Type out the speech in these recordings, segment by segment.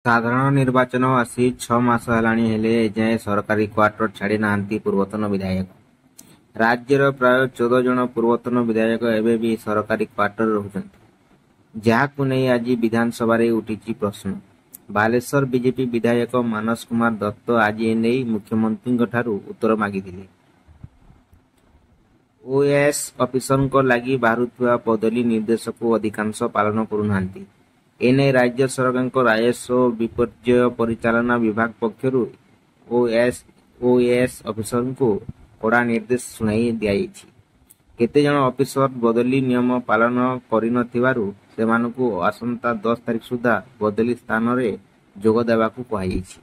ସାଧାରଣ ନିର୍ବାଚନ ଆସି 6 ମାସ ହେଲାଣି ହେଲେ ଏଯାଏଁ ସରକାରୀ କ୍ୱାର୍ଟର ଛାଡ଼ି ନାହାନ୍ତି ପୂର୍ବତନ ବିଧାୟକ। ରାଜ୍ୟର ପ୍ରାୟ 14 ଜଣ ପୂର୍ବତନ ବିଧାୟକ ଏବେ ବି ସରକାରୀ କ୍ୱାର୍ଟରରେ ରହୁଛନ୍ତି, ଯାହାକୁ ନେଇ ଆଜି ବିଧାନସଭାରେ ଉଠିଛି ପ୍ରଶ୍ନ। ବାଲେଶ୍ୱର ବିଜେପି ବିଧାୟକ ମାନସ କୁମାର ଦତ୍ତ ଆଜି ଏନେଇ ମୁଖ୍ୟମନ୍ତ୍ରୀଙ୍କଠାରୁ ଉତ୍ତର ମାଗିଥିଲେ। ଓଏଏସ୍ ଅଫିସରଙ୍କ ଲାଗି ବାହାରୁଥିବା ବଦଳି ନିର୍ଦ୍ଦେଶକୁ ଅଧିକାଂଶ ପାଳନ କରୁନାହାନ୍ତି। ଏନେଇ ରାଜ୍ୟ ସରକାରଙ୍କ ରାଜସ୍ୱ ଓ ବିପର୍ଯ୍ୟୟ ପରିଚାଳନା ବିଭାଗ ପକ୍ଷରୁ ଓଏଏସ୍ ଅଫିସରଙ୍କୁ କଡ଼ା ନିର୍ଦ୍ଦେଶ ଶୁଣାଇ ଦିଆଯାଇଛି। କେତେଜଣ ଅଫିସର ବଦଳି ନିୟମ ପାଳନ କରିନଥିବାରୁ ସେମାନଙ୍କୁ ଆସନ୍ତା 10 ତାରିଖ ସୁଦ୍ଧା ବଦଳି ସ୍ଥାନରେ ଯୋଗ ଦେବାକୁ କୁହାଯାଇଛି।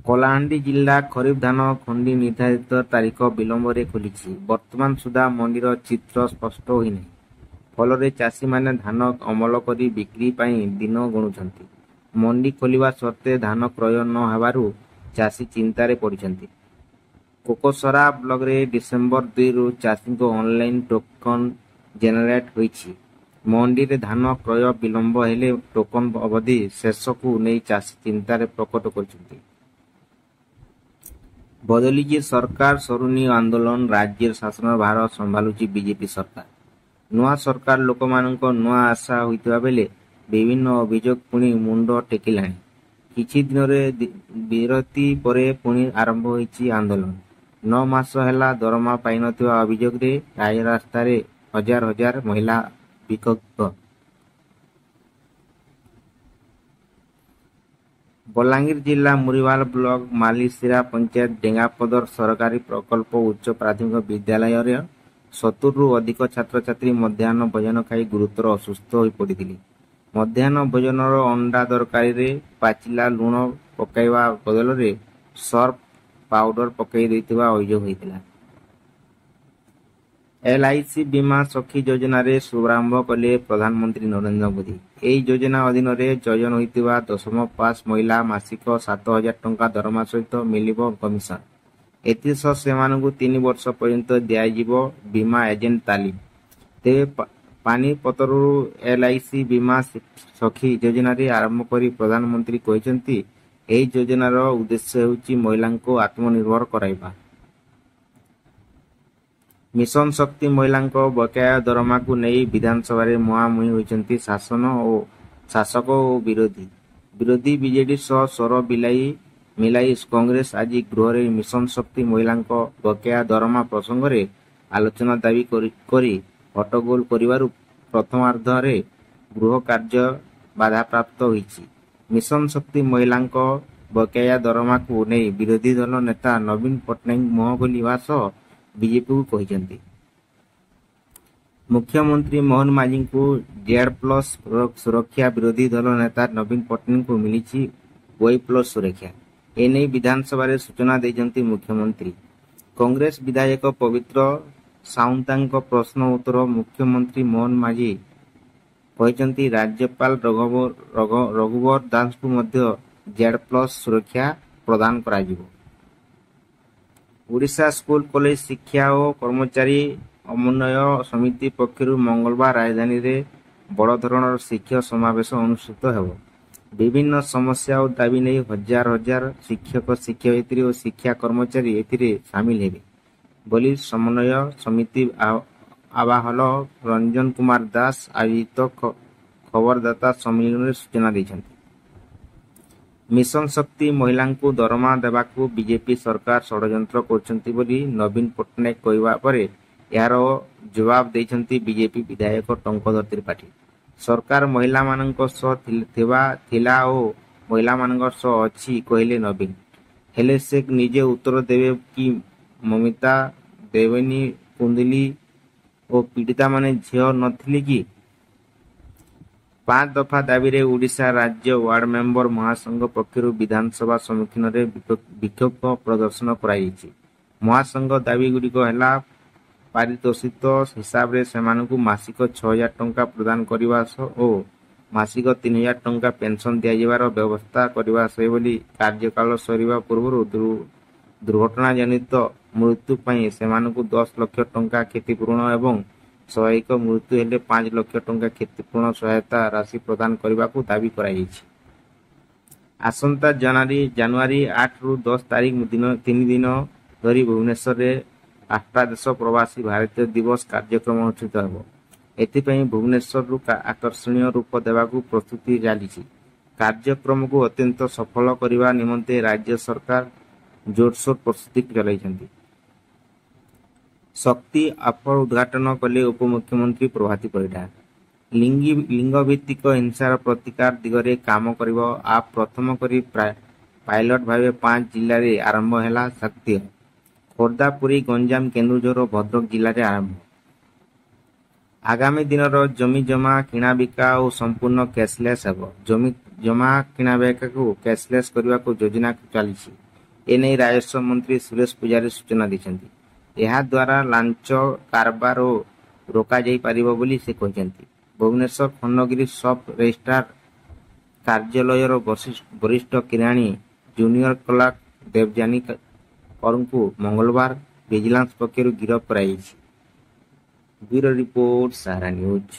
କଳାହାଣ୍ଡି ଜିଲ୍ଲା ଖରିଫ ଧାନ ଖଣ୍ଡି ନିର୍ଦ୍ଧାରିତ ତାରିଖ ବିଳମ୍ବରେ ଖୋଲିଛି। ବର୍ତ୍ତମାନ ସୁଦ୍ଧା ମଣ୍ଡିର ଚିତ୍ର ସ୍ପଷ୍ଟ ହୋଇନାହିଁ। ଫଳରେ ଚାଷୀମାନେ ଧାନ ଅମଳ କରି ବିକ୍ରି ପାଇଁ ଦିନ ଗଣୁଛନ୍ତି। ମଣ୍ଡି ଖୋଲିବା ସତ୍ତ୍ୱେ ଧାନ କ୍ରୟ ନ ହେବାରୁ ଚାଷୀ ଚିନ୍ତାରେ ପଡ଼ିଛନ୍ତି। କୋକସରା ବ୍ଲକରେ ଡିସେମ୍ବର 2ରୁ ଚାଷୀଙ୍କ ଅନଲାଇନ୍ ଟୋକନ ଜେନେରେଟ୍ ହୋଇଛି। ମଣ୍ଡିରେ ଧାନ କ୍ରୟ ବିଳମ୍ବ ହେଲେ ଟୋକନ ଅବଧି ଶେଷକୁ ନେଇ ଚାଷୀ ଚିନ୍ତାରେ ପ୍ରକଟ କରିଛନ୍ତି। ବଦଳିଛି ସରକାର ସରୁନି ଆନ୍ଦୋଳନ, ରାଜ୍ୟର ଶାସନ ଭାର ସମ୍ଭାଳୁଛି ବିଜେପି ସରକାର। ନୂଆ ସରକାର ଲୋକମାନଙ୍କ ନୂଆ ଆଶା ହୋଇଥିବା ବେଳେ ବିଭିନ୍ନ ଅଭିଯୋଗ ପୁଣି ମୁଣ୍ଡ ଟେକିଲାଣି। କିଛି ଦିନରେ ବିରତି ପରେ ପୁଣି ଆରମ୍ଭ ହୋଇଛି ଆନ୍ଦୋଳନ। 9 ମାସ ହେଲା ଦରମା ପାଇନଥିବା ଅଭିଯୋଗରେ ରାଜରାସ୍ତାରେ ହଜାର ହଜାର ମହିଳା ବିକ୍ଷୋଭ। ବଲାଙ୍ଗୀର ଜିଲ୍ଲା ମୁରିବାଲ ବ୍ଲକ ମାଲିସିରା ପଞ୍ଚାୟତ ଡେଙ୍ଗାପଦର ସରକାରୀ ପ୍ରକଳ୍ପ ଉଚ୍ଚ ପ୍ରାଥମିକ ବିଦ୍ୟାଳୟରେ 70ରୁ ଅଧିକ ଛାତ୍ରଛାତ୍ରୀ ମଧ୍ୟାହ୍ନ ଭୋଜନ ଖାଇ ଗୁରୁତର ଅସୁସ୍ଥ ହୋଇପଡ଼ିଥିଲେ। ମଧ୍ୟାହ୍ନ ଭୋଜନର ଅଣ୍ଡା ତରକାରୀରେ ପାଚିଲା ଲୁଣ ପକାଇବା ବଦଳରେ ସର୍ଫ ପାଉଡର ପକାଇ ଦେଇଥିବା ଅଭିଯୋଗ ହୋଇଥିଲା। ଏଲ୍ଆଇସି ବୀମା ସଖୀ ଯୋଜନାରେ ଶୁଭାରମ୍ଭ କଲେ ପ୍ରଧାନମନ୍ତ୍ରୀ ନରେନ୍ଦ୍ର ମୋଦି। ଏହି ଯୋଜନା ଅଧୀନରେ ଚୟନ ହୋଇଥିବା 10ମ ପାସ୍ ମହିଳା ମାସିକ 7,000 ଟଙ୍କା ଦରମା ସହିତ ମିଳିବ କମିଶନ। ଏଥିସହ ସେମାନଙ୍କୁ 3 ବର୍ଷ ପର୍ଯ୍ୟନ୍ତ ଦିଆଯିବ ବୀମା ଏଜେଣ୍ଟ ତାଲିମ। ତେବେ ପାନିପତରୁ ଏଲ୍ଆଇସି ବୀମା ସଖୀ ଯୋଜନାରେ ଆରମ୍ଭ କରି ପ୍ରଧାନମନ୍ତ୍ରୀ କହିଛନ୍ତି, ଏହି ଯୋଜନାର ଉଦ୍ଦେଶ୍ୟ ହେଉଛି ମହିଳାଙ୍କୁ ଆତ୍ମନିର୍ଭର କରାଇବା। ମିଶନ ଶକ୍ତି ମହିଳାଙ୍କ ବକେୟା ଦରମାକୁ ନେଇ ବିଧାନସଭାରେ ମୁହାଁମୁହିଁ ହୋଇଛନ୍ତି ଶାସକ ଓ ବିରୋଧୀ। ବିରୋଧୀ ବିଜେଡି ସହ ସ୍ୱର ମିଳାଇ କଂଗ୍ରେସ ଆଜି ଗୃହରେ ମିଶନ ଶକ୍ତି ମହିଳାଙ୍କ ବକେୟା ଦରମା ପ୍ରସଙ୍ଗରେ ଆଲୋଚନା ଦାବି କରି ହଟ୍ଟଗୋଳ କରିବାରୁ ପ୍ରଥମାର୍ଦ୍ଧରେ ଗୃହ କାର୍ଯ୍ୟ ବାଧାପ୍ରାପ୍ତ ହୋଇଛି। ମିଶନ ଶକ୍ତି ମହିଳାଙ୍କ ବକେୟା ଦରମାକୁ ନେଇ ବିରୋଧୀ ଦଳ ନେତା ନବୀନ ପଟ୍ଟନାୟକ ମୁହଁ ଖୋଲିବା ସହ ବିଜେପିକୁ କହିଛନ୍ତି। ମୁଖ୍ୟମନ୍ତ୍ରୀ ମୋହନ ମାଝୀଙ୍କୁ ଜେଡ୍+ ସୁରକ୍ଷା। ବିରୋଧୀ ଦଳ ନେତା ନବୀନ ପଟ୍ଟନାୟକଙ୍କୁ ମିଳିଛି Y+ ସୁରକ୍ଷା। ଏନେଇ ବିଧାନସଭାରେ ସୂଚନା ଦେଇଛନ୍ତି ମୁଖ୍ୟମନ୍ତ୍ରୀ। କଂଗ୍ରେସ ବିଧାୟକ ପବିତ୍ର ସାଉନ୍ତାଙ୍କ ପ୍ରଶ୍ନ ଉତ୍ତର ମୁଖ୍ୟମନ୍ତ୍ରୀ ମୋହନ ମାଝୀ କହିଛନ୍ତି, ରାଜ୍ୟପାଳ ରଘୁବର ଦାସଙ୍କୁ ମଧ୍ୟ ଜେଡ୍+ ସୁରକ୍ଷା ପ୍ରଦାନ କରାଯିବ। ଓଡ଼ିଶା ସ୍କୁଲ କଲେଜ ଶିକ୍ଷା ଓ କର୍ମଚାରୀ ସମନ୍ୱୟ ସମିତି ପକ୍ଷରୁ ମଙ୍ଗଳବାର ରାଜଧାନୀରେ ବଡ଼ ଧରଣର ଶିକ୍ଷକ ସମାବେଶ ଅନୁଷ୍ଠିତ ହେବ। ବିଭିନ୍ନ ସମସ୍ୟା ଓ ଦାବି ନେଇ ହଜାର ହଜାର ଶିକ୍ଷକ, ଶିକ୍ଷୟିତ୍ରୀ ଓ ଶିକ୍ଷା କର୍ମଚାରୀ ଏଥିରେ ସାମିଲ ହେବେ ବୋଲି ସମନ୍ୱୟ ସମିତି ଆବାହକ ରଞ୍ଜନ କୁମାର ଦାସ ଆୟୋଜିତ ଖବରଦାତା ସମ୍ମିଳନୀରେ ସୂଚନା ଦେଇଛନ୍ତି। ମିଶନ ଶକ୍ତି ମହିଳାଙ୍କୁ ଦରମା ଦେବାକୁ ବିଜେପି ସରକାର ଷଡ଼ଯନ୍ତ୍ର କରୁଛନ୍ତି ବୋଲି ନବୀନ ପଟ୍ଟନାୟକ କହିବା ପରେ ଏହାର ଜବାବ ଦେଇଛନ୍ତି ବିଜେପି ବିଧାୟକ ଟଙ୍କଧର ତ୍ରିପାଠୀ। ସରକାର ମହିଳାମାନଙ୍କ ସହ ଥିଲା ଓ ମହିଳାମାନଙ୍କ ସହ ଅଛି କହିଲେ ନବୀନ। ହେଲେ ସେ ନିଜେ ଉତ୍ତର ଦେବେ କି ମମିତା, ଦେବନୀ, କୁନ୍ଦୁଲି ଓ ପୀଡ଼ିତାମାନେ ଝିଅ ନଥିଲେ କି? 5 ଦଫା ଦାବିରେ ଓଡ଼ିଶା ରାଜ୍ୟ ୱାର୍ଡ ମେମ୍ବର ମହାସଂଘ ପକ୍ଷରୁ ବିଧାନସଭା ସମ୍ମୁଖୀନରେ ବିକ୍ଷୋଭ ପ୍ରଦର୍ଶନ କରାଯାଇଛି। ମହାସଂଘ ଦାବିଗୁଡ଼ିକ ହେଲା, ପାରିତୋଷିତ ହିସାବରେ ସେମାନଙ୍କୁ ମାସିକ 6,000 ଟଙ୍କା ପ୍ରଦାନ କରିବା ଓ ମାସିକ 3,000 ଟଙ୍କା ପେନସନ ଦିଆଯିବାର ବ୍ୟବସ୍ଥା କରିବା ସେହିଭଳି କାର୍ଯ୍ୟକାଳ ସରିବା ପୂର୍ବରୁ ଦୁର୍ଘଟଣାଜନିତ ମୃତ୍ୟୁ ପାଇଁ ସେମାନଙ୍କୁ 10 ଲକ୍ଷ ଟଙ୍କା କ୍ଷତିପୂରଣ ଏବଂ ସ୍ୱାଭାବିକ ମୃତ୍ୟୁ ହେଲେ 5 ଲକ୍ଷ ଟଙ୍କା କ୍ଷତିପୂରଣ ସହାୟତା ରାଶି ପ୍ରଦାନ କରିବାକୁ ଦାବି କରାଯାଇଛି। ଆସନ୍ତା ଜାନୁଆରୀ 8ରୁ 10 ତାରିଖ 3 ଦିନ ଧରି ଭୁବନେଶ୍ୱରରେ ଅଷ୍ଟାଦଶ ପ୍ରବାସୀ ଭାରତୀୟ ଦିବସ କାର୍ଯ୍ୟକ୍ରମ ଅନୁଷ୍ଠିତ ହେବ। ଏଥିପାଇଁ ଭୁବନେଶ୍ୱରରୁ ଆକର୍ଷଣୀୟ ରୂପ ଦେବାକୁ ପ୍ରସ୍ତୁତି ଚାଲିଛି। କାର୍ଯ୍ୟକ୍ରମକୁ ଅତ୍ୟନ୍ତ ସଫଳ କରିବା ନିମନ୍ତେ ରାଜ୍ୟ ସରକାର ଜୋରସୋର ପ୍ରସ୍ତୁତି ଚଳାଇଛନ୍ତି। ଶକ୍ତି ଆପର ଉଦ୍ଘାଟନ କଲେ ଉପମୁଖ୍ୟମନ୍ତ୍ରୀ ପ୍ରଭାତୀ ପରିଡ଼ା। ଲିଙ୍ଗଭିତ୍ତିକ ହିଂସାର ପ୍ରତିକାର ଦିଗରେ କାମ କରିବ ଆପ୍ ପ୍ରଥମ କରି ପାଇଲଟ ଭାବେ 5 ଜିଲ୍ଲାରେ ଆରମ୍ଭ ହେଲା ଶକ୍ତି। ଖୋର୍ଦ୍ଧା, ପୁରୀ, ଗଞ୍ଜାମ, କେନ୍ଦୁଝର ଓ ଭଦ୍ରକ ଜିଲ୍ଲାରେ ଆରମ୍ଭ। ଆଗାମୀ ଦିନର ଜମି ଜମା କିଣାବିକା ଓ ସମ୍ପୂର୍ଣ୍ଣ କ୍ୟାସଲେସ୍ ହେବ। ଜମି ଜମା କିଣାବିକାକୁ କ୍ୟାସଲେସ୍ କରିବାକୁ ଯୋଜନା ଚାଲିଛି। ଏନେଇ ରାଜସ୍ୱ ମନ୍ତ୍ରୀ ସୁରେଶ ପୂଜାରୀ ସୂଚନା ଦେଇଛନ୍ତି। ଏହାଦ୍ୱାରା ଲାଞ୍ଚ କାରବାର ରୋକାଯାଇପାରିବ ବୋଲି ସେ କହିଛନ୍ତି। ଭୁବନେଶ୍ୱର ଖଣ୍ଡଗିରି ସବ୍ ରେଜିଷ୍ଟ୍ରାର କାର୍ଯ୍ୟାଳୟର ବରିଷ୍ଠ କିରାଣୀ ଜୁନିୟର କ୍ଲର୍କ ଦେବଯାନୀ କରଙ୍କୁ ମଙ୍ଗଳବାର ଭିଜିଲାନ୍ସ ପକ୍ଷରୁ ଗିରଫ କରାଯାଇଛି। ବ୍ୟୁରୋ ରିପୋର୍ଟ, ସାହାରା ନ୍ୟୁଜ୍।